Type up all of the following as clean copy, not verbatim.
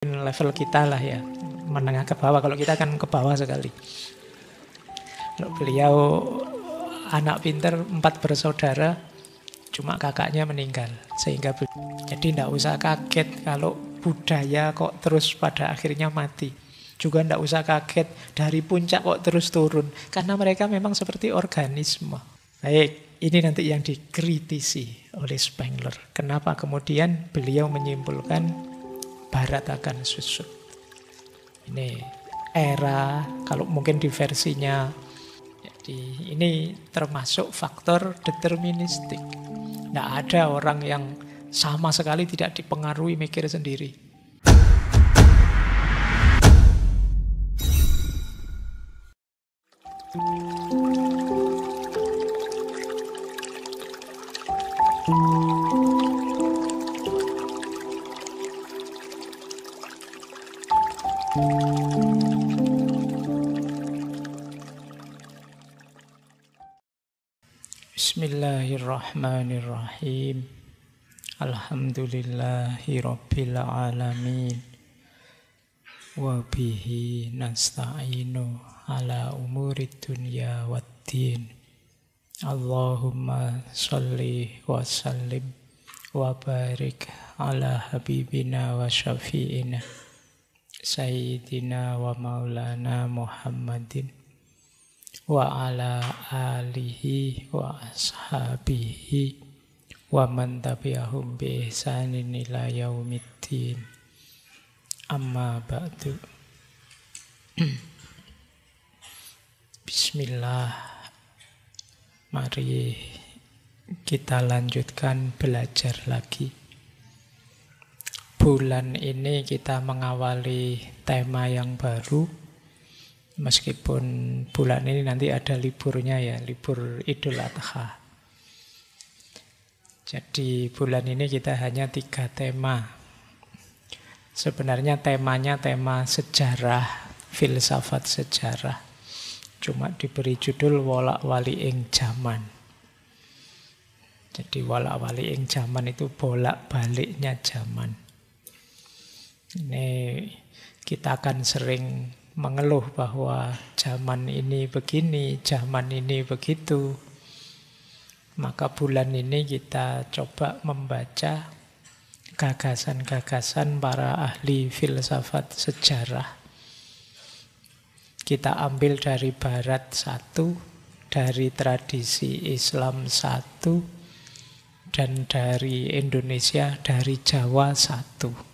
level kita lah ya, menengah ke bawah. Kalau kita kan ke bawah sekali. Kalau beliau anak pinter, 4 bersaudara, cuma kakaknya meninggal. Jadi tidak usah kaget kalau budaya kok terus pada akhirnya mati. Juga tidak usah kaget dari puncak kok terus turun. Karena mereka memang seperti organisme. Baik, ini nanti yang dikritisi oleh Spengler. Kenapa kemudian beliau menyimpulkan Barat akan susut. Ini era, kalau mungkin di versinya, jadi ini termasuk faktor deterministik. Tidak ada orang yang sama sekali tidak dipengaruhi mikir sendiri. Bismillahirrahmanirrahim. Alhamdulillahi rabbil alamin. Wa bihi nasta'inu ala umurid dunya waddin. Allahumma salli wa sallim wa barik ala habibina wa syafi'ina Sayyidina wa maulana Muhammadin wa ala alihi wa ashabihi wa man tabi'ahum bi ihsanin ila yaumiddin. Amma ba'du. Bismillah. Mari kita lanjutkan belajar lagi. Bulan ini kita mengawali tema yang baru. Meskipun bulan ini nanti ada liburnya ya, libur Idul Adha. Jadi bulan ini kita hanya 3 tema. Sebenarnya temanya tema sejarah, filsafat sejarah. Cuma diberi judul Wolak-wali ing jaman. Jadi wolak-wali ing jaman itu bolak-baliknya zaman. Ini kita akan sering mengeluh bahwa zaman ini begini, zaman ini begitu. Maka bulan ini kita coba membaca gagasan-gagasan para ahli filsafat sejarah. Kita ambil dari Barat 1, dari tradisi Islam 1, dan dari Indonesia, dari Jawa 1.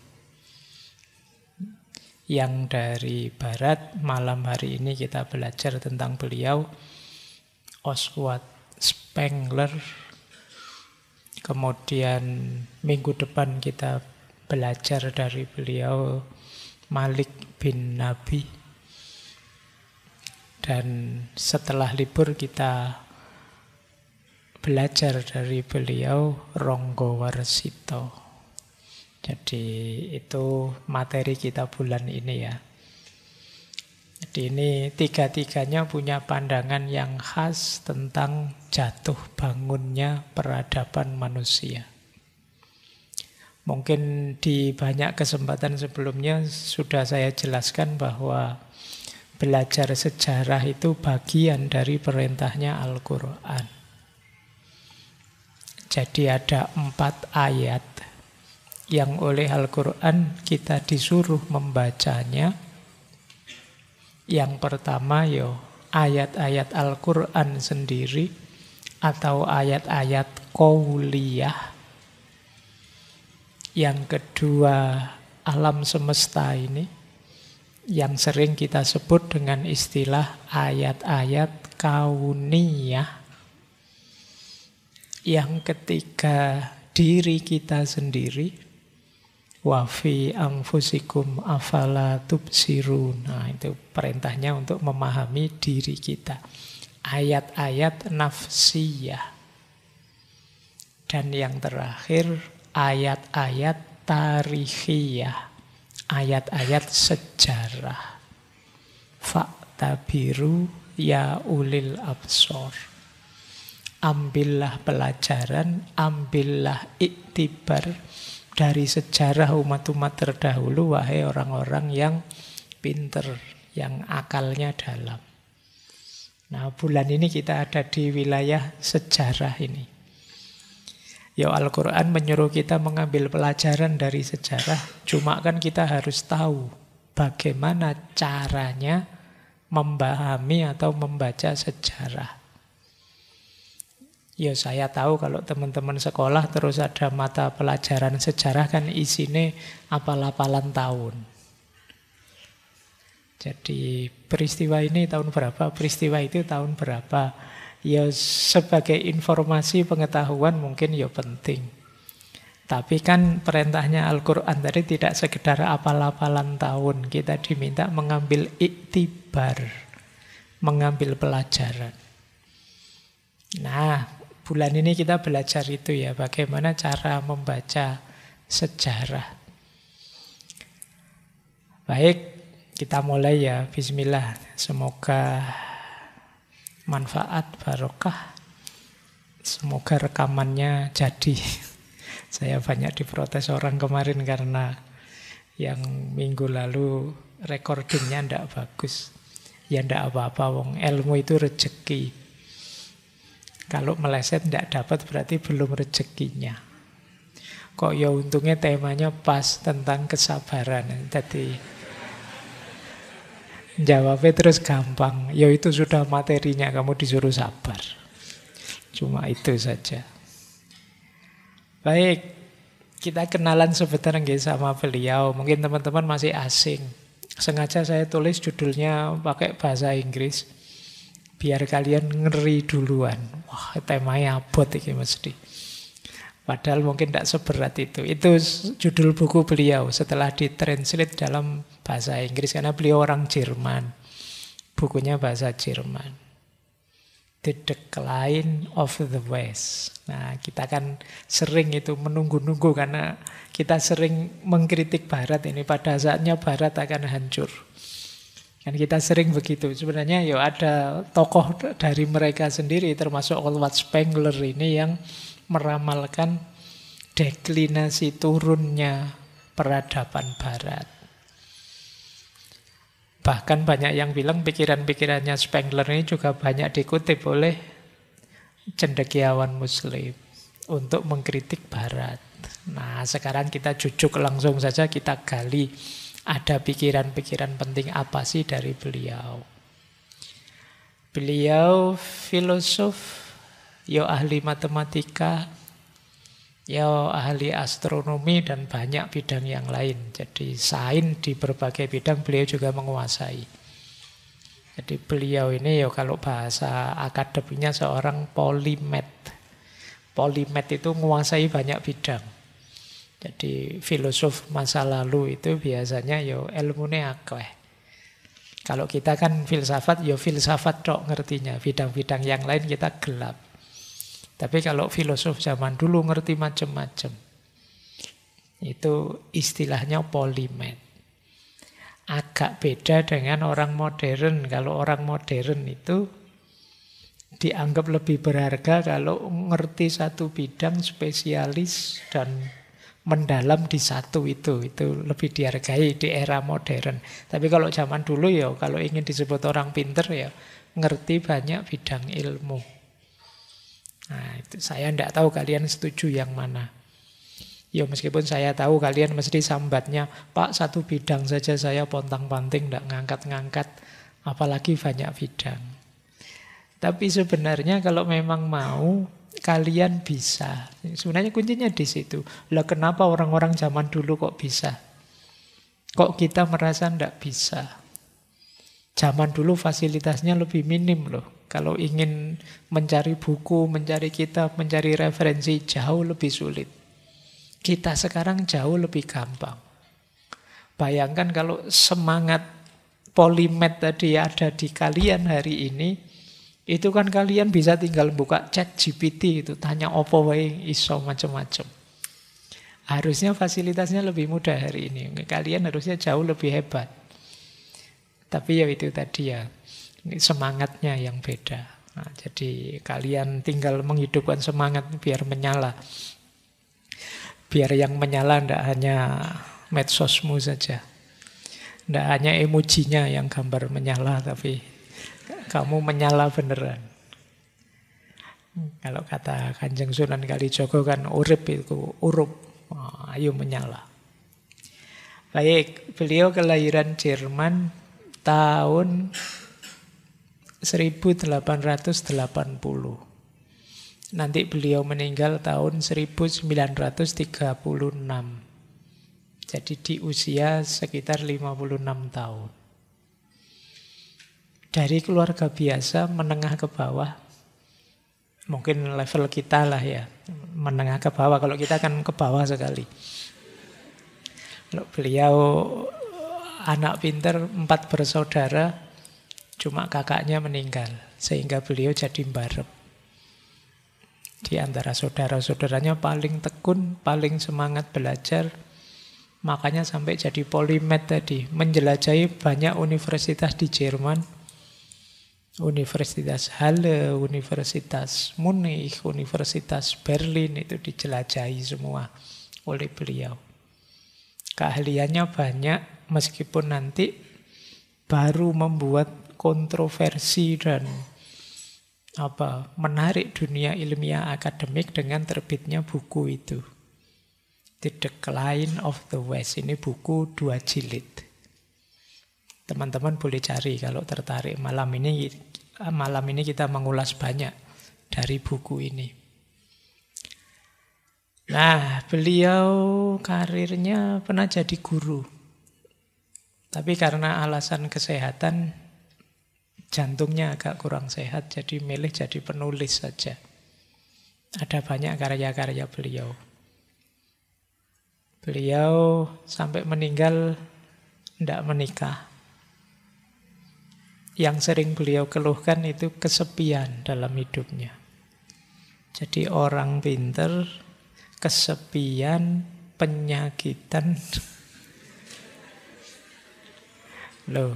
Yang dari Barat, malam hari ini kita belajar tentang beliau, Oswald Spengler. Kemudian minggu depan kita belajar dari beliau, Malik bin Nabi. Dan setelah libur kita belajar dari beliau, Ronggo Warsito. Jadi itu materi kita bulan ini ya. Jadi ini 3-tiganya punya pandangan yang khas tentang jatuh bangunnya peradaban manusia. Mungkin di banyak kesempatan sebelumnya sudah saya jelaskan bahwa belajar sejarah itu bagian dari perintahnya Al-Quran. Jadi ada 4 ayat yang oleh Al-Quran kita disuruh membacanya. Yang pertama ayat-ayat Al-Quran sendiri atau ayat-ayat qauliyah. Yang kedua alam semesta ini yang sering kita sebut dengan istilah ayat-ayat kauniyah. Yang ketiga diri kita sendiri. Wa fi anfusikum afala tubsirun. Nah, itu perintahnya untuk memahami diri kita. Ayat-ayat nafsiyah. Dan yang terakhir, ayat-ayat tarikhiyah. Ayat-ayat sejarah. Fa'tabiru ya ulil absor. Ambillah pelajaran, ambillah iktibar dari sejarah umat-umat terdahulu, wahai orang-orang yang pinter, yang akalnya dalam. Nah, bulan ini kita ada di wilayah sejarah ini. Ya, Al-Quran menyuruh kita mengambil pelajaran dari sejarah, cuma kan kita harus tahu bagaimana caranya memahami atau membaca sejarah. Ya, saya tahu kalau teman-teman sekolah terus ada mata pelajaran sejarah kan isinya apal-apalan tahun. Jadi peristiwa ini tahun berapa, peristiwa itu tahun berapa. Ya sebagai informasi pengetahuan mungkin ya penting. Tapi kan perintahnya Al-Quran tadi tidak sekedar apal-apalan tahun. Kita diminta mengambil iktibar, mengambil pelajaran. Nah, bulan ini kita belajar itu ya, bagaimana cara membaca sejarah. Baik, kita mulai ya, bismillah. Semoga manfaat, barokah. Semoga rekamannya jadi. Saya banyak diprotes orang kemarin karena yang minggu lalu recordingnya ndak bagus. Ya ndak apa-apa, wong ilmu itu rezeki. Kalau meleset ndak dapat berarti belum rezekinya. Kok ya untungnya temanya pas tentang kesabaran. Jadi jawabnya terus gampang. Ya itu sudah materinya, kamu disuruh sabar. Cuma itu saja. Baik, kita kenalan sebentar nggih sama beliau. Mungkin teman-teman masih asing. Sengaja saya tulis judulnya pakai bahasa Inggris biar kalian ngeri duluan. Wah, temanya abot ini mesti. Padahal mungkin tidak seberat itu. Itu judul buku beliau setelah ditranslate dalam bahasa Inggris. Karena beliau orang Jerman. Bukunya bahasa Jerman. The Decline of the West. Nah, kita kan sering itu menunggu-nunggu karena kita sering mengkritik Barat ini. Pada saatnya Barat akan hancur. Kan kita sering begitu. Sebenarnya ya ada tokoh dari mereka sendiri termasuk Oswald Spengler ini yang meramalkan deklinasi turunnya peradaban Barat. Bahkan banyak yang bilang pikiran-pikirannya Spengler ini juga banyak dikutip oleh cendekiawan Muslim untuk mengkritik Barat. Nah, sekarang kita jujuk langsung saja, kita gali ada pikiran-pikiran penting apa sih dari beliau. Beliau filosof, ya ahli matematika, ya ahli astronomi dan banyak bidang yang lain. Jadi sains di berbagai bidang beliau juga menguasai. Jadi beliau ini ya kalau bahasa akademinya seorang polimath. Polimath itu menguasai banyak bidang. Jadi filosof masa lalu itu biasanya ya ilmunya akeh. Kalau kita kan filsafat, ya filsafat tok ngertinya. Bidang-bidang yang lain kita gelap. Tapi kalau filosof zaman dulu ngerti macam-macam. Itu istilahnya polimath. Agak beda dengan orang modern. Kalau orang modern itu dianggap lebih berharga kalau ngerti satu bidang spesialis dan mendalam di satu itu lebih dihargai di era modern. Tapi kalau zaman dulu ya kalau ingin disebut orang pinter ya ngerti banyak bidang ilmu. Nah, itu saya tidak tahu kalian setuju yang mana. Ya meskipun saya tahu kalian mesti sambatnya, Pak satu bidang saja saya pontang-panting tidak ngangkat-ngangkat, apalagi banyak bidang. Tapi sebenarnya kalau memang mau kalian bisa. Sebenarnya kuncinya di situ. Lah kenapa orang-orang zaman dulu kok bisa? Kok kita merasa tidak bisa? Zaman dulu fasilitasnya lebih minim loh. Kalau ingin mencari buku, mencari kitab, mencari referensi jauh lebih sulit. Kita sekarang jauh lebih gampang. Bayangkan kalau semangat polimath tadi ada di kalian hari ini, itu kan kalian bisa tinggal buka chat GPT itu, tanya opo wae iso macam-macam. Harusnya fasilitasnya lebih mudah hari ini. Kalian harusnya jauh lebih hebat. Tapi ya itu tadi ya, ini semangatnya yang beda. Nah, jadi kalian tinggal menghidupkan semangat biar menyala. Biar yang menyala tidak hanya medsosmu saja. Tidak hanya emojinya yang gambar menyala, tapi kamu menyala beneran. Kalau kata Kanjeng Sunan Kalijogo kan urip itu urup. Ayo menyala. Baik, beliau kelahiran Jerman tahun 1880. Nanti beliau meninggal tahun 1936. Jadi di usia sekitar 56 tahun. Dari keluarga biasa, menengah ke bawah. Mungkin level kita lah ya. Menengah ke bawah, kalau kita kan ke bawah sekali. Kalau beliau anak pinter, 4 bersaudara, cuma kakaknya meninggal. Sehingga beliau jadi mbarep. Di antara saudara-saudaranya paling tekun, paling semangat belajar. Makanya sampai jadi polimet tadi. Menjelajahi banyak universitas di Jerman. Universitas Halle, Universitas Munich, Universitas Berlin. Itu dijelajahi semua oleh beliau. Keahliannya banyak, meskipun nanti baru membuat kontroversi dan menarik dunia ilmiah akademik dengan terbitnya buku itu. The Decline of the West. Ini buku 2 jilid. Teman-teman boleh cari kalau tertarik. Malam ini kita mengulas banyak dari buku ini. Nah, beliau karirnya pernah jadi guru. Tapi karena alasan kesehatan, jantungnya agak kurang sehat, jadi milih jadi penulis saja. Ada banyak karya-karya beliau. Beliau sampai meninggal tidak menikah. Yang sering beliau keluhkan itu kesepian dalam hidupnya. Jadi orang pinter, kesepian, penyakitan. Loh,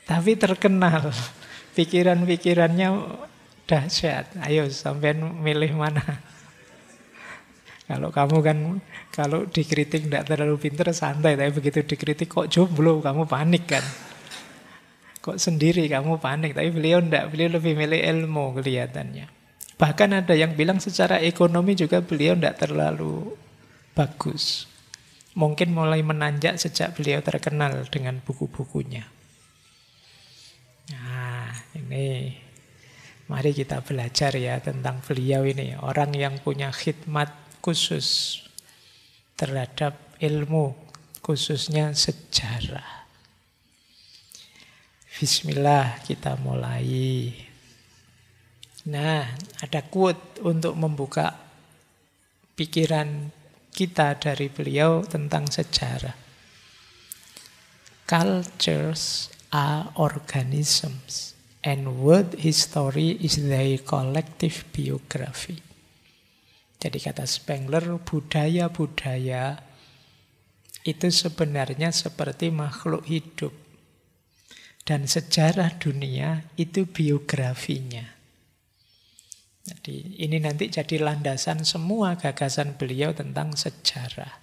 tapi terkenal. Pikiran-pikirannya dahsyat. Ayo sampean milih mana? Kalau kamu kan, kalau dikritik tidak terlalu pinter santai, tapi begitu dikritik kok jomblo, kamu panik kan? Kok sendiri kamu panik? Tapi beliau tidak, beliau lebih milih ilmu kelihatannya. Bahkan ada yang bilang secara ekonomi juga beliau tidak terlalu bagus. Mungkin mulai menanjak sejak beliau terkenal dengan buku-bukunya. Nah, ini mari kita belajar ya tentang beliau ini. Orang yang punya khidmat khusus terhadap ilmu, khususnya sejarah. Bismillah, kita mulai. Nah, ada quote untuk membuka pikiran kita dari beliau tentang sejarah. Cultures are organisms, and world history is their collective biography. Jadi kata Spengler, budaya-budaya itu sebenarnya seperti makhluk hidup. Dan sejarah dunia itu biografinya. Jadi ini nanti jadi landasan semua gagasan beliau tentang sejarah.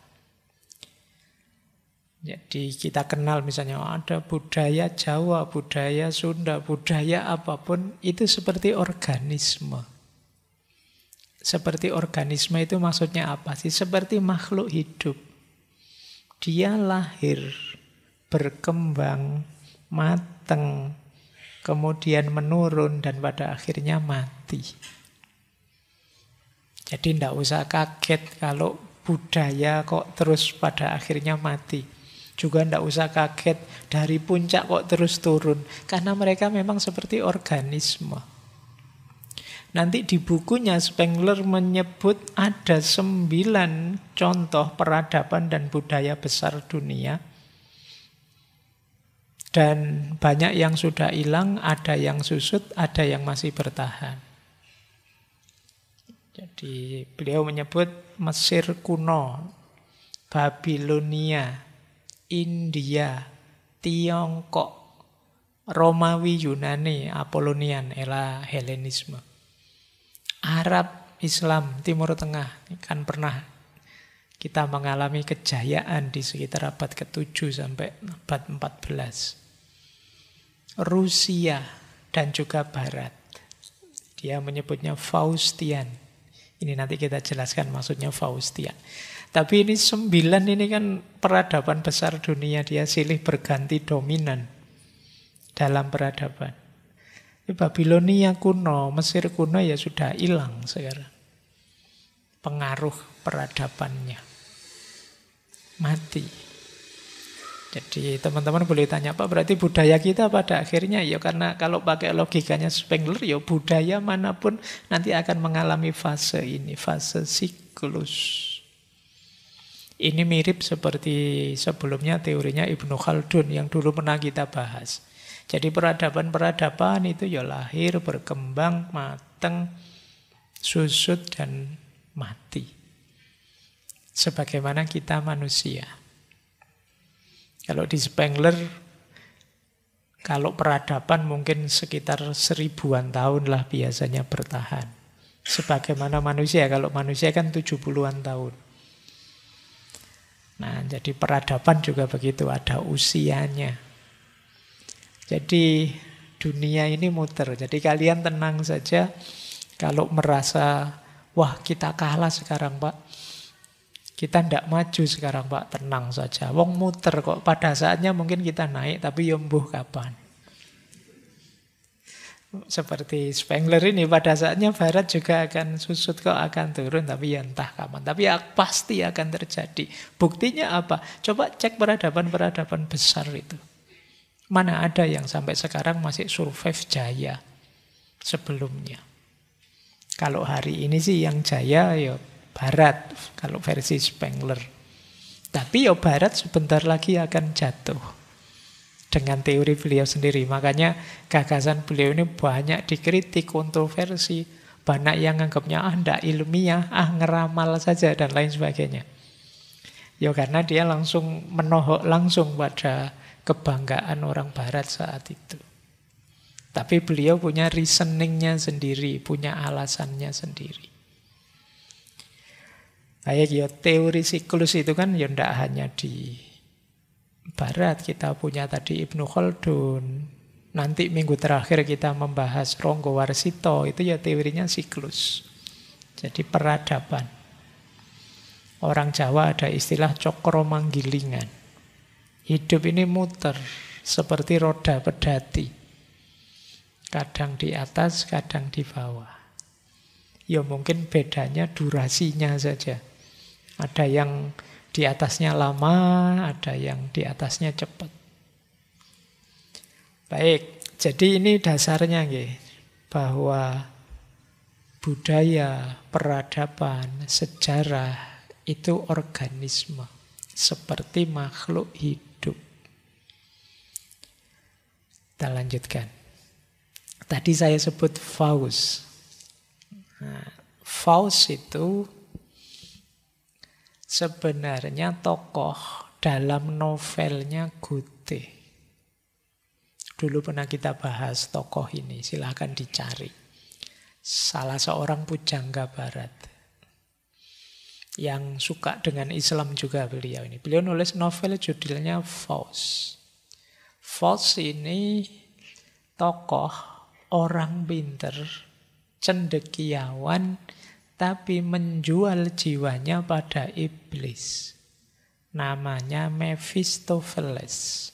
Jadi kita kenal misalnya ada budaya Jawa, budaya Sunda, budaya apapun itu seperti organisme. Seperti organisme itu maksudnya apa sih? Seperti makhluk hidup. Dia lahir, berkembang, mateng, kemudian menurun dan pada akhirnya mati. Jadi tidak usah kaget kalau budaya kok terus pada akhirnya mati. Juga tidak usah kaget dari puncak kok terus turun. Karena mereka memang seperti organisme. Nanti di bukunya Spengler menyebut ada 9 contoh peradaban dan budaya besar dunia. Dan banyak yang sudah hilang, ada yang susut, ada yang masih bertahan. Jadi beliau menyebut Mesir kuno, Babilonia, India, Tiongkok, Romawi, Yunani, Apolonian, era Helenisme, Arab, Islam, Timur Tengah. Kan pernah Kita mengalami kejayaan di sekitar abad ke-7 sampai abad 14. Rusia dan juga Barat. Dia menyebutnya Faustian. Ini nanti kita jelaskan maksudnya Faustian. Tapi ini 9 ini kan peradaban besar dunia. Dia silih berganti dominan dalam peradaban. Babilonia kuno, Mesir kuno ya sudah hilang sekarang. Pengaruh peradabannya mati. Jadi teman-teman boleh tanya, Pak, berarti budaya kita pada akhirnya, ya karena kalau pakai logikanya Spengler, ya budaya manapun nanti akan mengalami fase ini, fase siklus. Ini mirip seperti sebelumnya teorinya Ibnu Khaldun yang dulu pernah kita bahas. Jadi peradaban-peradaban itu ya lahir, berkembang, mateng, susut, dan mati. Sebagaimana kita manusia. Kalau di Spengler, kalau peradaban mungkin sekitar 1000-an tahun lah biasanya bertahan. Sebagaimana manusia, kalau manusia kan 70-an tahun. Nah, jadi peradaban juga begitu, ada usianya. Jadi dunia ini muter. Jadi kalian tenang saja kalau merasa, wah kita kalah sekarang, Pak. Kita tidak maju sekarang, Pak, tenang saja. Wong muter kok, pada saatnya mungkin kita naik, tapi yombuh kapan. Seperti Spengler ini, pada saatnya Barat juga akan susut kok, akan turun, tapi ya entah kapan. Tapi ya pasti akan terjadi. Buktinya apa? Coba cek peradaban-peradaban besar itu. Mana ada yang sampai sekarang masih survive jaya sebelumnya. Kalau hari ini sih yang jaya ya Barat, kalau versi Spengler. Tapi ya Barat sebentar lagi akan jatuh. Dengan teori beliau sendiri. Makanya gagasan beliau ini banyak dikritik, kontroversi. Banyak yang anggapnya, tidak ilmiah, ngeramal saja, dan lain sebagainya. Ya karena dia langsung menohok langsung pada kebanggaan orang Barat saat itu. Tapi beliau punya reasoningnya sendiri, punya alasannya sendiri. Kayak ya teori siklus itu kan ya tidak hanya di Barat, kita punya tadi Ibnu Khaldun. Nanti minggu terakhir kita membahas Ronggo Warsito, itu ya teorinya siklus. Jadi peradaban. Orang Jawa ada istilah cokro manggilingan. Hidup ini muter seperti roda pedati. Kadang di atas, kadang di bawah. Ya mungkin bedanya durasinya saja. Ada yang di atasnya lama, ada yang di atasnya cepat. Baik, jadi ini dasarnya nggih, bahwa budaya, peradaban, sejarah itu organisme seperti makhluk hidup. Kita lanjutkan. Tadi saya sebut Faust. Nah, Faust itu sebenarnya tokoh dalam novelnya Goethe. Dulu pernah kita bahas tokoh ini, silahkan dicari. Salah seorang pujangga Barat. Yang suka dengan Islam juga beliau ini. Beliau nulis novel judulnya Faust. Faust ini tokoh orang pinter, cendekiawan, tapi menjual jiwanya pada iblis. Namanya Mephistopheles.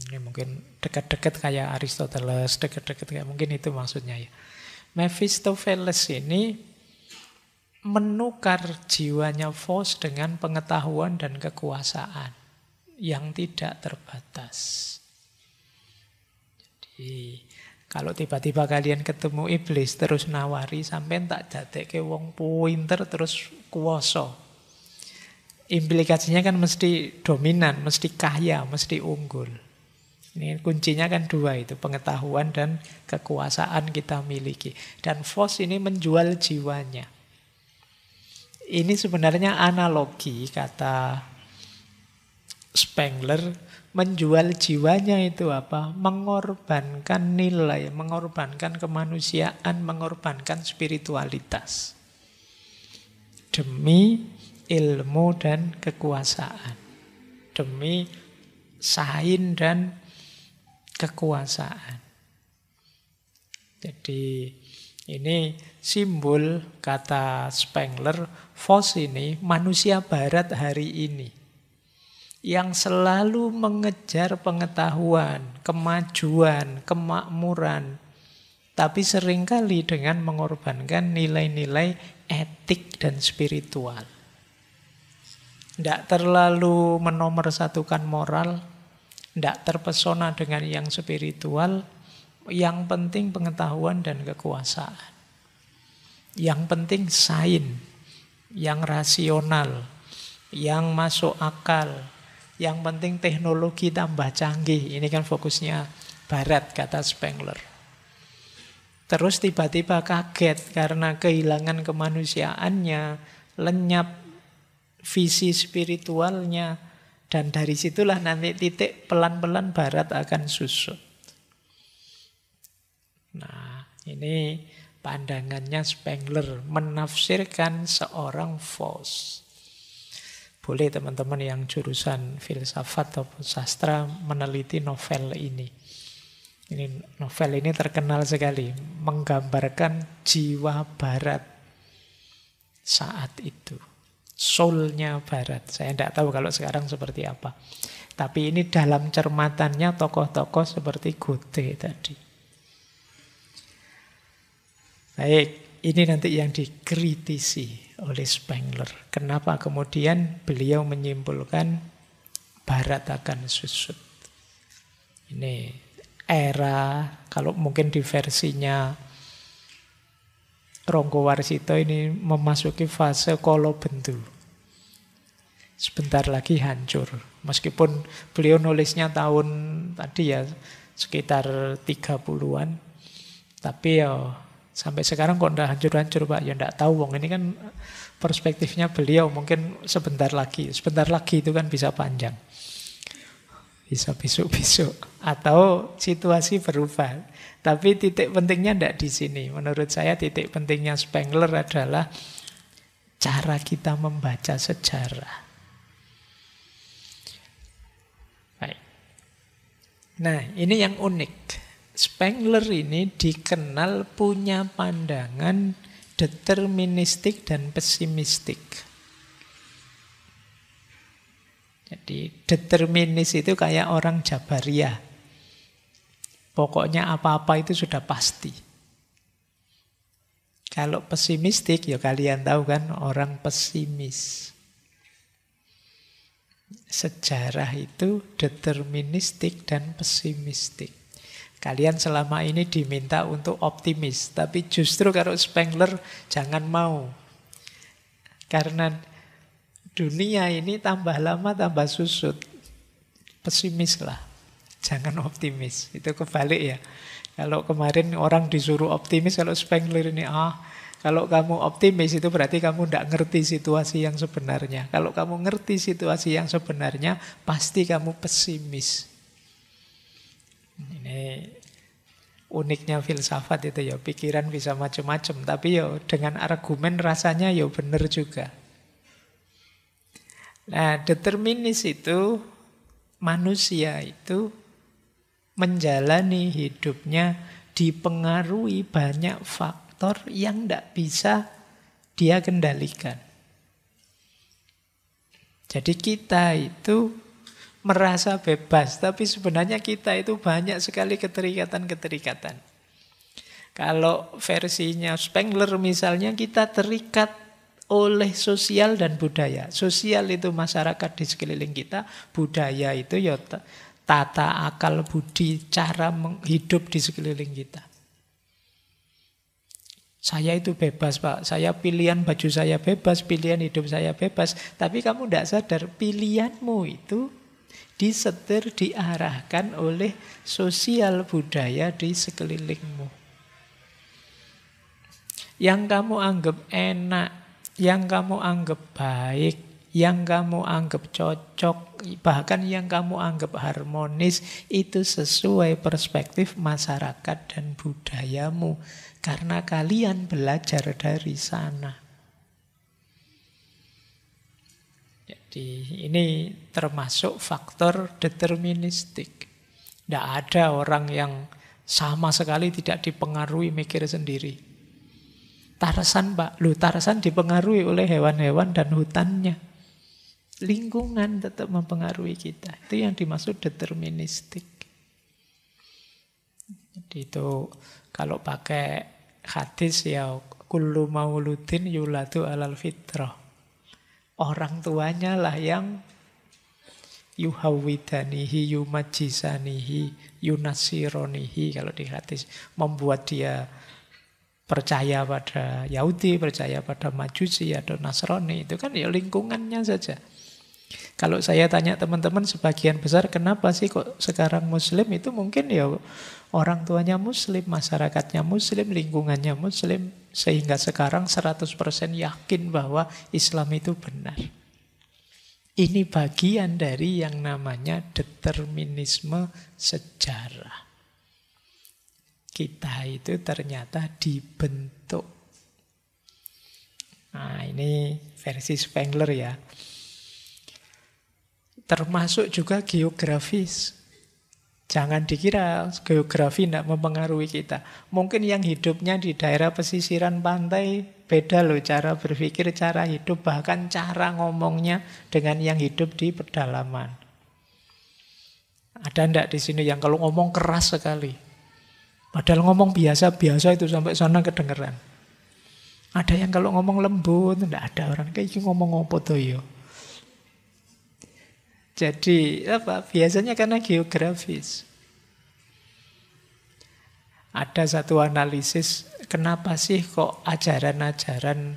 Ini mungkin dekat-dekat kayak Aristoteles, dekat-dekat kayak mungkin itu maksudnya ya. Mephistopheles ini menukar jiwanya Faust dengan pengetahuan dan kekuasaan yang tidak terbatas. Jadi kalau tiba-tiba kalian ketemu iblis terus nawari sampai tak dadekke wong pinter terus kuwasa. Implikasinya kan mesti dominan, mesti kaya, mesti unggul. Ini kuncinya kan dua itu, pengetahuan dan kekuasaan kita miliki. Dan Faust ini menjual jiwanya. Ini sebenarnya analogi kata Spengler. Menjual jiwanya itu apa? Mengorbankan nilai, mengorbankan kemanusiaan, mengorbankan spiritualitas. demi ilmu dan kekuasaan, demi sains dan kekuasaan. Jadi ini simbol, kata Spengler, Vos ini manusia barat hari ini yang selalu mengejar pengetahuan, kemajuan, kemakmuran, tapi seringkali dengan mengorbankan nilai-nilai etik dan spiritual. Tidak terlalu menomorsatukan moral, tidak terpesona dengan yang spiritual, yang penting pengetahuan dan kekuasaan. Yang penting sains, yang rasional, yang masuk akal, yang penting teknologi tambah canggih. Ini kan fokusnya Barat, kata Spengler. Terus tiba-tiba kaget karena kehilangan kemanusiaannya, lenyap visi spiritualnya, dan dari situlah nanti titik pelan-pelan Barat akan susut. Nah, ini pandangannya Spengler menafsirkan seorang Vos. Boleh teman-teman yang jurusan filsafat atau sastra meneliti novel ini. Ini novel ini terkenal sekali, menggambarkan jiwa Barat saat itu. Soulnya Barat. Saya tidak tahu kalau sekarang seperti apa. Tapi ini dalam cermatannya tokoh-tokoh seperti Goethe tadi. Baik, ini nanti yang dikritisi oleh Spengler. Kenapa kemudian beliau menyimpulkan Barat akan susut. Ini era, kalau mungkin di versinya Ronggo Warsito ini memasuki fase kolobendu. Sebentar lagi hancur. Meskipun beliau nulisnya tahun tadi ya sekitar 30-an. Tapi ya sampai sekarang kok ndak hancur-hancur Pak. Ya ndak tahu wong, ini kan perspektifnya beliau mungkin sebentar lagi. Sebentar lagi itu kan bisa panjang. Bisa besok-besok. Atau situasi berubah. Tapi titik pentingnya tidak di sini. Menurut saya titik pentingnya Spengler adalah cara kita membaca sejarah. Baik. Nah, ini yang unik. Spengler ini dikenal punya pandangan deterministik dan pesimistik. Jadi determinis itu kayak orang Jabariyah. Pokoknya apa-apa itu sudah pasti. Kalau pesimistik, ya kalian tahu kan orang pesimis. Sejarah itu deterministik dan pesimistik. Kalian selama ini diminta untuk optimis. Tapi justru kalau Spengler jangan mau. Karena dunia ini tambah lama tambah susut. Pesimis lah. Jangan optimis. Itu kebalik ya. Kalau kemarin orang disuruh optimis, kalau Spengler ini kalau kamu optimis itu berarti kamu tidak ngerti situasi yang sebenarnya. Kalau kamu ngerti situasi yang sebenarnya, pasti kamu pesimis. Ini uniknya filsafat itu ya. Pikiran bisa macam-macam. Tapi ya dengan argumen rasanya ya benar juga. Nah, determinis itu, manusia itu menjalani hidupnya dipengaruhi banyak faktor yang tidak bisa dia kendalikan. Jadi kita itu merasa bebas, tapi sebenarnya kita itu banyak sekali keterikatan-keterikatan. Kalau versinya Spengler misalnya, kita terikat oleh sosial dan budaya. Sosial itu masyarakat di sekeliling kita, budaya itu ya tata akal budi, cara hidup di sekeliling kita. Saya itu bebas Pak, saya pilihan baju saya bebas, pilihan hidup saya bebas. Tapi kamu tidak sadar pilihanmu itu disetir, diarahkan oleh sosial budaya di sekelilingmu. Yang kamu anggap enak, yang kamu anggap baik, yang kamu anggap cocok, bahkan yang kamu anggap harmonis, itu sesuai perspektif masyarakat dan budayamu. Karena kalian belajar dari sana. Ini termasuk faktor deterministik. Tidak ada orang yang sama sekali tidak dipengaruhi mikir sendiri. Tarzan, Pak. Tarzan dipengaruhi oleh hewan-hewan dan hutannya. Lingkungan tetap mempengaruhi kita. Itu yang dimaksud deterministik. Jadi itu kalau pakai hadis ya kullu mauludin yuladu alal fitrah. Orang tuanya lah yang yuhawidanihi, yumajisanihi, yunasironihi kalau di hadis. Membuat dia percaya pada Yahudi, percaya pada Majusi atau Nasrani. Itu kan ya lingkungannya saja. Kalau saya tanya teman-teman sebagian besar kenapa sih kok sekarang Muslim, itu mungkin ya orang tuanya Muslim, masyarakatnya Muslim, lingkungannya Muslim. Sehingga sekarang 100% yakin bahwa Islam itu benar. Ini bagian dari yang namanya determinisme sejarah. Kita itu ternyata dibentuk. Nah, ini versi Spengler ya. Termasuk juga geografis. Jangan dikira geografi tidak mempengaruhi kita. Mungkin yang hidupnya di daerah pesisiran pantai beda loh cara berpikir, cara hidup, bahkan cara ngomongnya dengan yang hidup di pedalaman. Ada ndak di sini yang kalau ngomong keras sekali? Padahal ngomong biasa-biasa itu sampai sana kedengeran. Ada yang kalau ngomong lembut, ndak ada orang kayak ngomong apa tuh yo. Jadi apa? Biasanya karena geografis. Ada satu analisis, kenapa sih kok ajaran-ajaran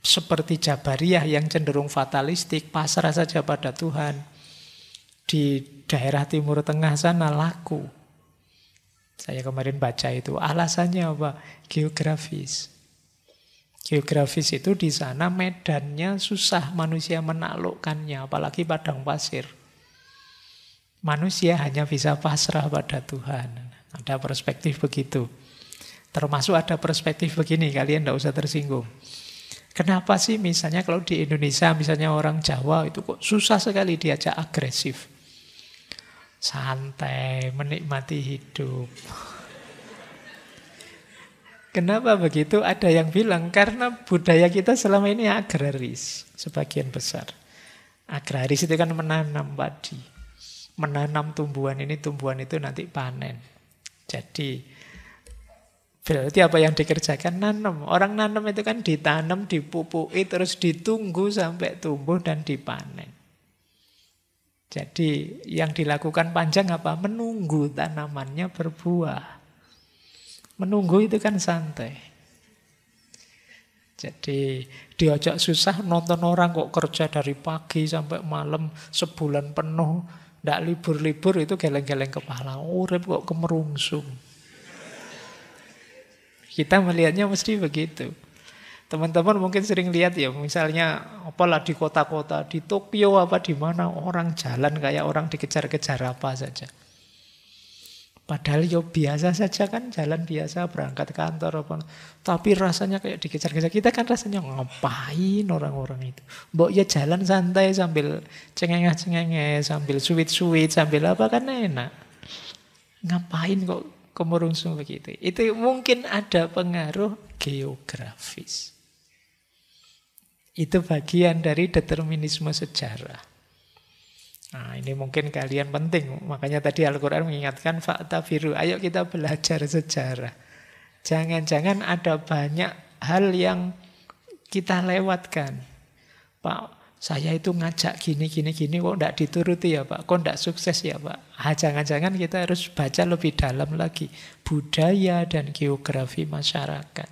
seperti Jabariyah yang cenderung fatalistik, pasrah saja pada Tuhan, di daerah Timur Tengah sana laku. Saya kemarin baca itu, alasannya apa? Geografis. Geografis itu di sana medannya susah manusia menaklukkannya, apalagi padang pasir. Manusia hanya bisa pasrah pada Tuhan. Ada perspektif begitu. Termasuk ada perspektif begini, kalian tidak usah tersinggung. Kenapa sih misalnya kalau di Indonesia, misalnya orang Jawa itu kok susah sekali diajak agresif. Santai, menikmati hidup. Kenapa begitu? Ada yang bilang karena budaya kita selama ini agraris, sebagian besar. Agraris itu kan menanam padi. Menanam tumbuhan ini, tumbuhan itu nanti panen. Jadi berarti apa yang dikerjakan? Nanam. Orang nanam itu kan ditanam, dipupui, terus ditunggu sampai tumbuh dan dipanen. Jadi yang dilakukan panjang apa? Menunggu tanamannya berbuah. Menunggu itu kan santai. Jadi diajak susah, nonton orang kok kerja dari pagi sampai malam sebulan penuh, ndak libur-libur, itu geleng-geleng kepala. Urip kok kemerungsung. Kita melihatnya mesti begitu. Teman-teman mungkin sering lihat ya, misalnya apalah di kota-kota, di Tokyo apa di mana orang jalan kayak orang dikejar-kejar apa saja. Padahal ya biasa saja kan, jalan biasa, berangkat kantor apa. Tapi rasanya kayak dikejar-kejar. Kita kan rasanya ngapain orang-orang itu. Mbok ya jalan santai sambil cengengah-cengengah, sambil sweet-sweet, sambil apa kan enak. Ngapain kok kemerungsung begitu. Itu mungkin ada pengaruh geografis. Itu bagian dari determinisme sejarah. Nah, ini mungkin kalian penting. Makanya tadi Al-Quran mengingatkan fa'tabiru. Ayo kita belajar sejarah. Jangan-jangan ada banyak hal yang kita lewatkan. Pak, saya itu ngajak gini kok enggak dituruti ya Pak. Kok enggak sukses ya Pak. Jangan-jangan kita harus baca lebih dalam lagi budaya dan geografi masyarakat.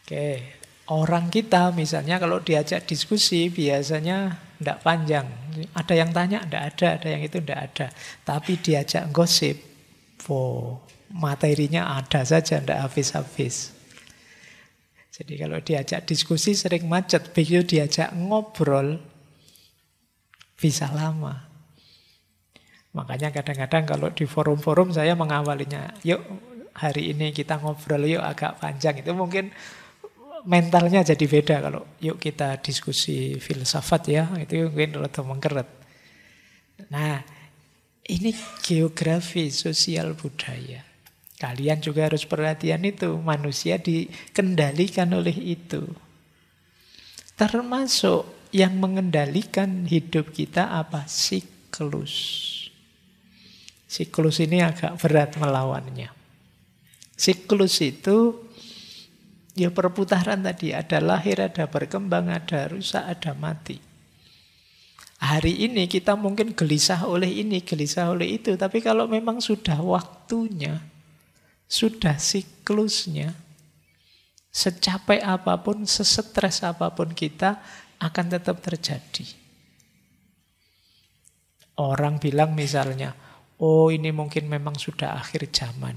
Oke. Orang kita misalnya kalau diajak diskusi biasanya tidak panjang. Ada yang tanya, tidak ada yang itu tidak ada. Tapi diajak gosip, materinya ada saja, tidak habis-habis. Jadi kalau diajak diskusi sering macet, begitu diajak ngobrol, bisa lama. Makanya kadang-kadang kalau di forum-forum saya mengawalinya, yuk hari ini kita ngobrol yuk agak panjang. Itu mungkin mentalnya jadi beda kalau yuk kita diskusi filsafat ya, itu mungkin rada mengkeret. Nah, ini geografi sosial budaya. Kalian juga harus perhatian itu, manusia dikendalikan oleh itu. Termasuk yang mengendalikan hidup kita apa? Siklus. Siklus ini agak berat melawannya. Siklus itu ya perputaran tadi, ada lahir, ada berkembang, ada rusak, ada mati. Hari ini kita mungkin gelisah oleh ini, gelisah oleh itu, tapi kalau memang sudah waktunya, sudah siklusnya, secapek apapun, sesetres apapun kita akan tetap terjadi. Orang bilang misalnya, oh ini mungkin memang sudah akhir zaman.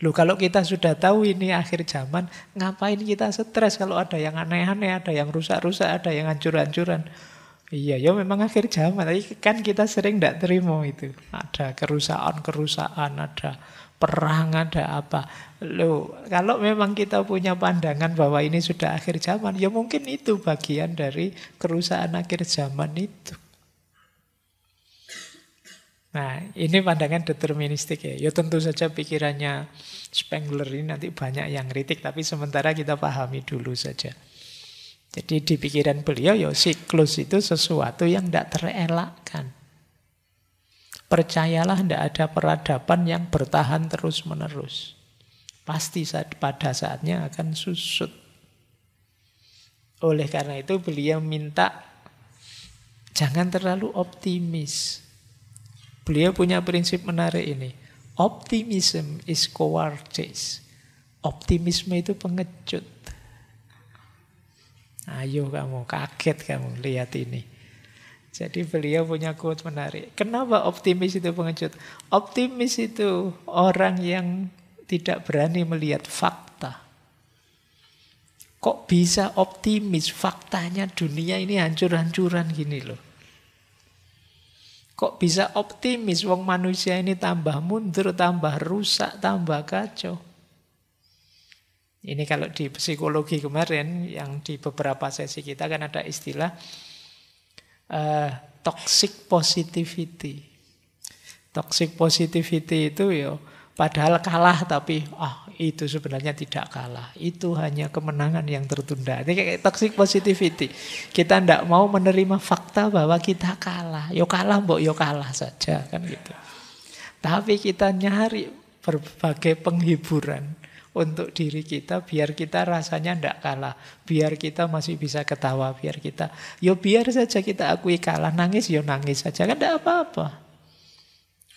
Loh kalau kita sudah tahu ini akhir zaman, ngapain kita stres kalau ada yang aneh-aneh, ada yang rusak-rusak, ada yang hancur-hancuran. Iya, ya memang akhir zaman, tapi kan kita sering tidak terima itu. Ada kerusakan-kerusakan, ada perang, ada apa. Loh, kalau memang kita punya pandangan bahwa ini sudah akhir zaman, ya mungkin itu bagian dari kerusakan akhir zaman itu. Nah, ini pandangan deterministik ya. Ya tentu saja pikirannya Spengler ini nanti banyak yang kritik, tapi sementara kita pahami dulu saja. Jadi di pikiran beliau ya siklus itu sesuatu yang tidak terelakkan. Percayalah tidak ada peradaban yang bertahan terus-menerus. Pasti pada saatnya akan susut. Oleh karena itu beliau minta jangan terlalu optimis. Beliau punya prinsip menarik ini. Optimism is cowardice. Optimisme itu pengecut. Ayo kamu, kaget kamu lihat ini. Jadi beliau punya quote menarik. Kenapa optimis itu pengecut? Optimis itu orang yang tidak berani melihat fakta. Kok bisa optimis? Faktanya dunia ini hancur-hancuran gini loh. Kok bisa optimis? Wong manusia ini tambah mundur, tambah rusak, tambah kacau. Ini kalau di psikologi kemarin, yang di beberapa sesi kita kan ada istilah toxic positivity. Toxic positivity itu ya padahal kalah tapi itu sebenarnya tidak kalah. Itu hanya kemenangan yang tertunda. Ini kayak toxic positivity. Kita tidak mau menerima fakta bahwa kita kalah. Yo kalah mbok yo kalah saja kan gitu. Tapi kita nyari berbagai penghiburan untuk diri kita biar kita rasanya tidak kalah. Biar kita masih bisa ketawa, biar saja kita akui kalah, nangis yo nangis saja kan tidak apa-apa.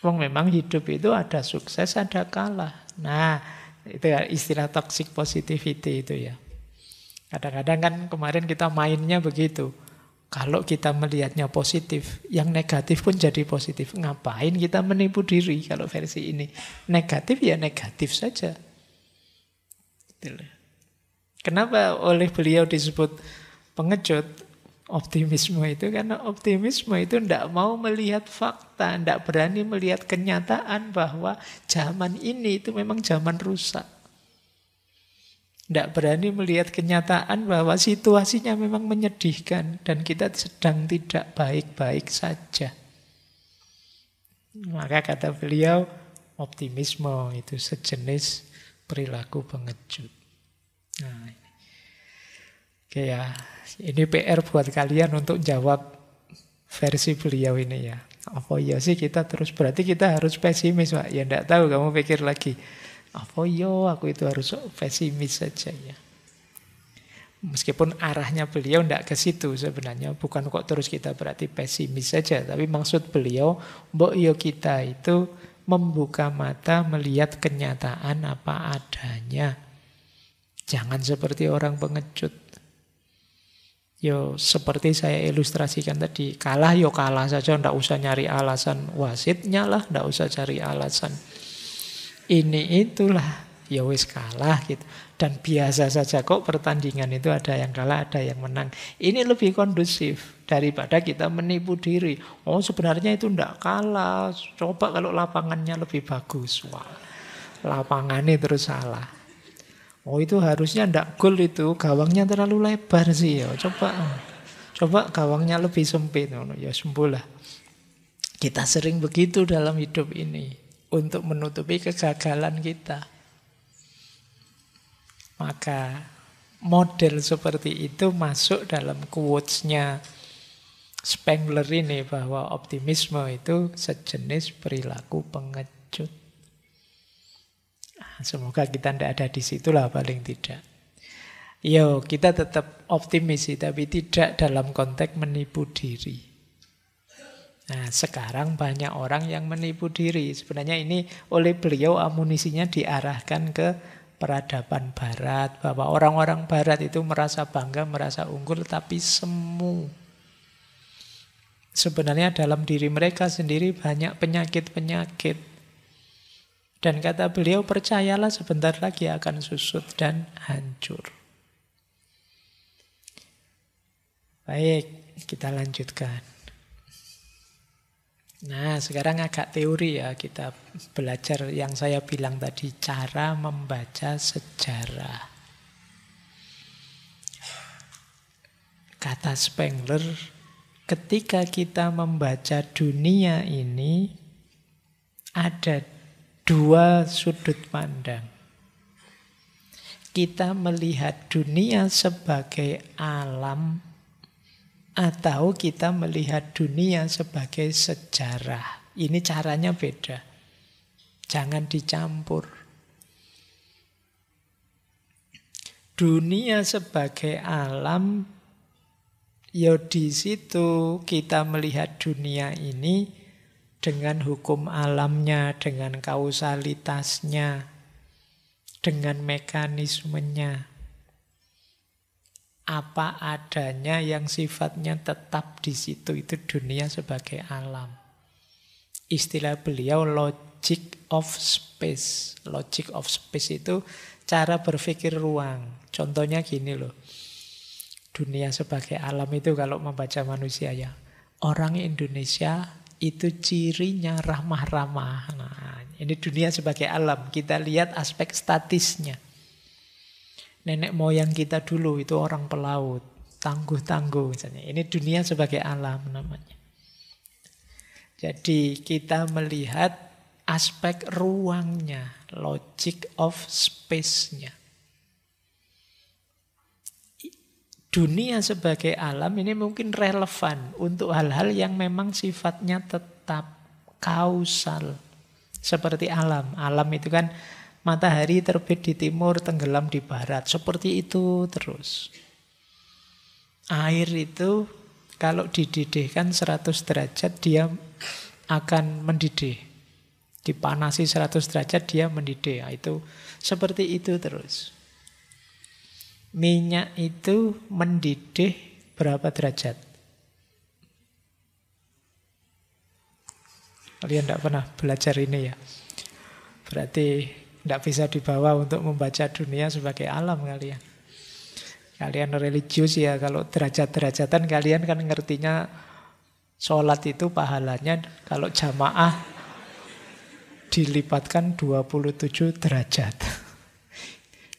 Wong memang hidup itu ada sukses, ada kalah. Nah, itu ya istilah toxic positivity itu ya. Kadang-kadang kan kemarin kita mainnya begitu. Kalau kita melihatnya positif, yang negatif pun jadi positif. Ngapain kita menipu diri kalau versi ini? Negatif ya negatif saja. Kenapa oleh beliau disebut pengecut? Optimisme itu karena optimisme itu tidak mau melihat fakta, tidak berani melihat kenyataan bahwa zaman ini itu memang zaman rusak. Tidak berani melihat kenyataan bahwa situasinya memang menyedihkan dan kita sedang tidak baik-baik saja. Maka kata beliau, optimisme itu sejenis perilaku pengecut. Nah, oke ya, ini PR buat kalian untuk jawab versi beliau ini ya. Apa iya sih kita terus, berarti kita harus pesimis Pak? Ya enggak tahu, kamu pikir lagi. Apa iya aku itu harus pesimis saja ya. Meskipun arahnya beliau enggak ke situ sebenarnya. Bukan kok terus kita berarti pesimis saja. Tapi maksud beliau, mbok yo kita itu membuka mata melihat kenyataan apa adanya. Jangan seperti orang pengecut. Yo seperti saya ilustrasikan tadi, kalah yo kalah saja, ndak usah nyari alasan wasitnya lah, ndak usah cari alasan ini itulah, ya wis kalah gitu. Dan biasa saja kok pertandingan itu ada yang kalah, ada yang menang. Ini lebih kondusif daripada kita menipu diri. Oh sebenarnya itu ndak kalah, coba kalau lapangannya lebih bagus. Wah, lapangannya terus salah. Oh itu harusnya ndak gol itu, gawangnya terlalu lebar sih ya. Coba gawangnya lebih sempit. Ya sembuhlah. Kita sering begitu dalam hidup ini untuk menutupi kegagalan kita. Maka model seperti itu masuk dalam quotes-nya Spengler ini, bahwa optimisme itu sejenis perilaku pengecut. Semoga kita tidak ada di situlah paling tidak. Yo, kita tetap optimis sih, tapi tidak dalam konteks menipu diri. Nah, sekarang banyak orang yang menipu diri. Sebenarnya ini oleh beliau amunisinya diarahkan ke peradaban barat, bahwa orang-orang barat itu merasa bangga, merasa unggul, tapi semu. Sebenarnya dalam diri mereka sendiri banyak penyakit-penyakit. Dan kata beliau, percayalah sebentar lagi akan susut dan hancur. Baik, kita lanjutkan. Nah, sekarang agak teori ya, kita belajar yang saya bilang tadi, cara membaca sejarah. Kata Spengler, ketika kita membaca dunia ini, ada dua sudut pandang. Kita melihat dunia sebagai alam atau kita melihat dunia sebagai sejarah. Ini caranya beda. Jangan dicampur. Dunia sebagai alam, ya di situ kita melihat dunia ini dengan hukum alamnya, dengan kausalitasnya, dengan mekanismenya. Apa adanya yang sifatnya tetap di situ, itu dunia sebagai alam. Istilah beliau logic of space. Logic of space itu cara berpikir ruang. Contohnya gini loh. Dunia sebagai alam itu kalau membaca manusia ya. Orang Indonesia itu cirinya ramah-ramah. Nah, ini dunia sebagai alam. Kita lihat aspek statisnya. Nenek moyang kita dulu itu orang pelaut, tangguh-tangguh misalnya. Ini dunia sebagai alam namanya. Jadi kita melihat aspek ruangnya, logic of space-nya. Dunia sebagai alam ini mungkin relevan untuk hal-hal yang memang sifatnya tetap kausal. Seperti alam. Alam itu kan matahari terbit di timur, tenggelam di barat. Seperti itu terus. Air itu kalau dididihkan 100 derajat dia akan mendidih. Dipanasi 100 derajat dia mendidih. Nah, itu seperti itu terus. Minyak itu mendidih berapa derajat? Kalian tidak pernah belajar ini ya? Berarti tidak bisa dibawa untuk membaca dunia sebagai alam kalian. Kalian religius ya, kalau derajat-derajatan kalian kan ngertinya sholat itu pahalanya kalau jamaah dilipatkan 27 derajat.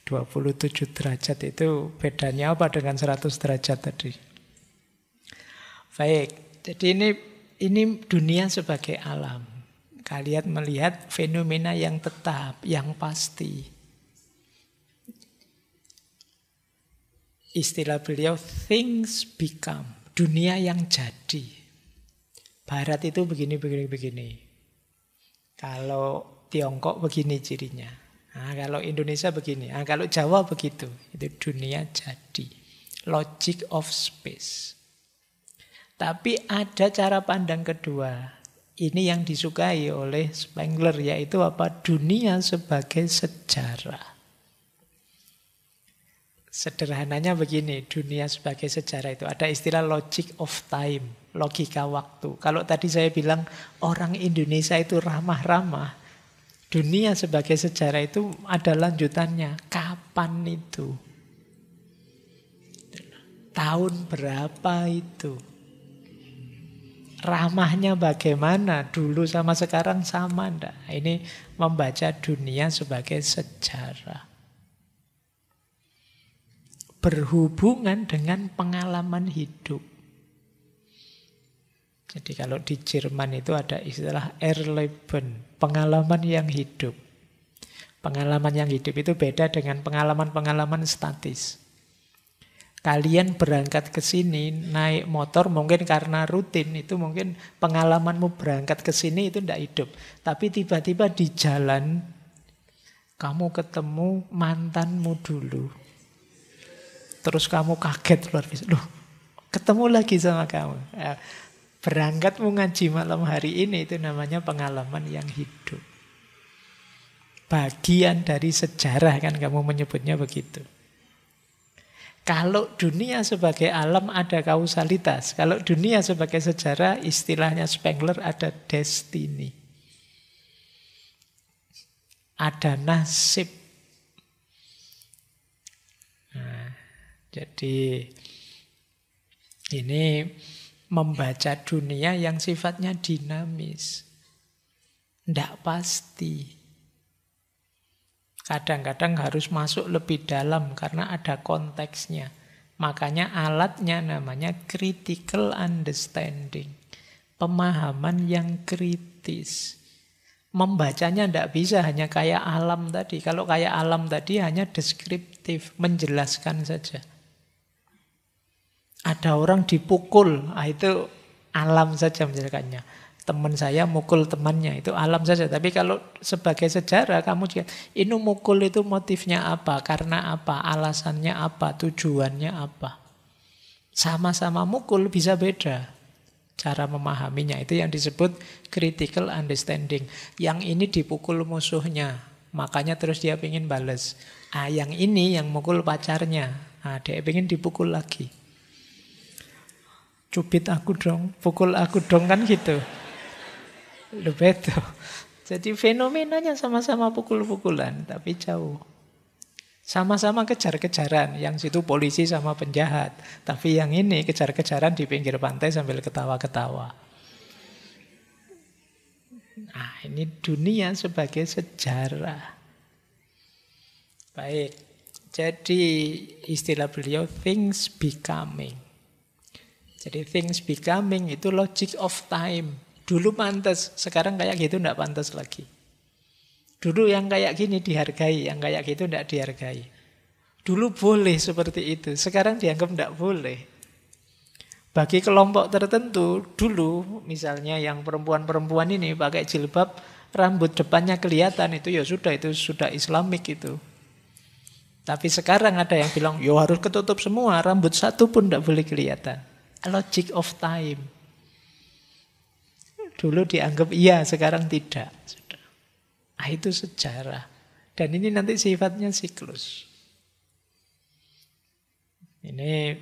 27 derajat itu bedanya apa dengan 100 derajat tadi? Baik, jadi ini dunia sebagai alam. Kalian melihat fenomena yang tetap, yang pasti. Istilah beliau, things become. Dunia yang jadi. Barat itu begini, begini, begini. Kalau Tiongkok begini cirinya. Nah, kalau Indonesia begini, nah, kalau Jawa begitu. Itu dunia jadi. Logic of space. Tapi ada cara pandang kedua. Ini yang disukai oleh Spengler, yaitu apa? Dunia sebagai sejarah. Sederhananya begini, dunia sebagai sejarah itu ada istilah logic of time, logika waktu. Kalau tadi saya bilang orang Indonesia itu ramah-ramah, dunia sebagai sejarah itu ada lanjutannya. Kapan itu? Tahun berapa itu? Ramahnya bagaimana? Dulu sama sekarang sama enggak? Ini membaca dunia sebagai sejarah. berhubungan dengan pengalaman hidup. Jadi kalau di Jerman itu ada istilah Erleben, pengalaman yang hidup. Pengalaman yang hidup itu beda dengan pengalaman-pengalaman statis. Kalian berangkat ke sini naik motor mungkin karena rutin, itu mungkin pengalamanmu berangkat ke sini itu tidak hidup. Tapi tiba-tiba di jalan kamu ketemu mantanmu dulu. Terus kamu kaget luar biasa. Loh, ketemu lagi sama kamu. Berangkatmu ngaji malam hari ini itu namanya pengalaman yang hidup. Bagian dari sejarah kan kamu menyebutnya begitu. Kalau dunia sebagai alam ada kausalitas. Kalau dunia sebagai sejarah istilahnya Spengler ada destiny. Ada nasib. Nah, jadi ini membaca dunia yang sifatnya dinamis. Tidak pasti. Kadang-kadang harus masuk lebih dalam karena ada konteksnya. Makanya alatnya namanya critical understanding. Pemahaman yang kritis. Membacanya tidak bisa hanya kayak alam tadi. Kalau kayak alam tadi hanya deskriptif, menjelaskan saja. Ada orang dipukul, itu alam saja menjelaskannya. Teman saya mukul temannya, itu alam saja. Tapi kalau sebagai sejarah, kamu juga, ini mukul itu motifnya apa, karena apa, alasannya apa, tujuannya apa. Sama-sama mukul bisa beda cara memahaminya. Itu yang disebut critical understanding. Yang ini dipukul musuhnya, makanya terus dia pengen bales. Yang ini yang mukul pacarnya, dia pengen dipukul lagi. Cubit aku dong, pukul aku dong, kan gitu. Lu betul. Jadi fenomenanya sama-sama pukul-pukulan, tapi jauh. Sama-sama kejar-kejaran, yang situ polisi sama penjahat. Tapi yang ini kejar-kejaran di pinggir pantai sambil ketawa-ketawa. Nah, ini dunia sebagai sejarah. Baik, jadi istilah beliau things becoming. Jadi things becoming itu logic of time. Dulu pantas, sekarang kayak gitu tidak pantas lagi. Dulu yang kayak gini dihargai, yang kayak gitu tidak dihargai. Dulu boleh seperti itu, sekarang dianggap tidak boleh. Bagi kelompok tertentu, dulu misalnya yang perempuan-perempuan ini pakai jilbab, rambut depannya kelihatan, itu ya sudah, itu sudah Islamik itu. Tapi sekarang ada yang bilang, yo harus ketutup semua, rambut satu pun tidak boleh kelihatan. Logic of time. Dulu dianggap iya, sekarang tidak. Sudah. Itu sejarah. Dan ini nanti sifatnya siklus. Ini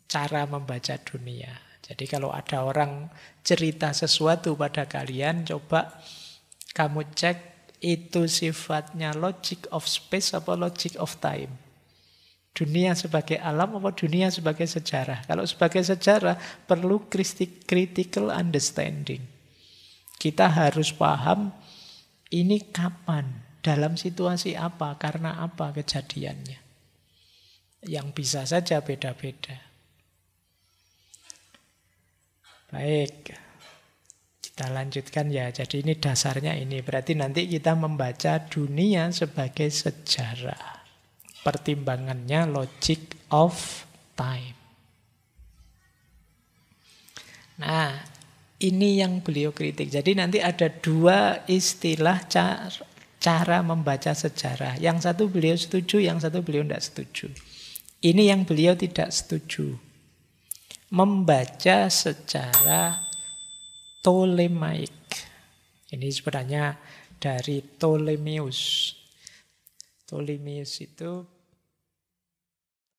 cara membaca dunia. Jadi kalau ada orang cerita sesuatu pada kalian, coba kamu cek itu sifatnya logic of space apa logic of time. Dunia sebagai alam apa dunia sebagai sejarah? Kalau sebagai sejarah perlu critical understanding. Kita harus paham ini kapan, dalam situasi apa, karena apa kejadiannya. Yang bisa saja beda-beda. Baik, kita lanjutkan ya. Jadi ini dasarnya ini. Berarti nanti kita membaca dunia sebagai sejarah. Pertimbangannya logic of time. Nah, ini yang beliau kritik. Jadi nanti ada dua istilah cara membaca sejarah. Yang satu beliau setuju, yang satu beliau tidak setuju. Ini yang beliau tidak setuju. Membaca secara Ptolemaic. Ini sebenarnya dari Ptolemeus. Ptolemeus itu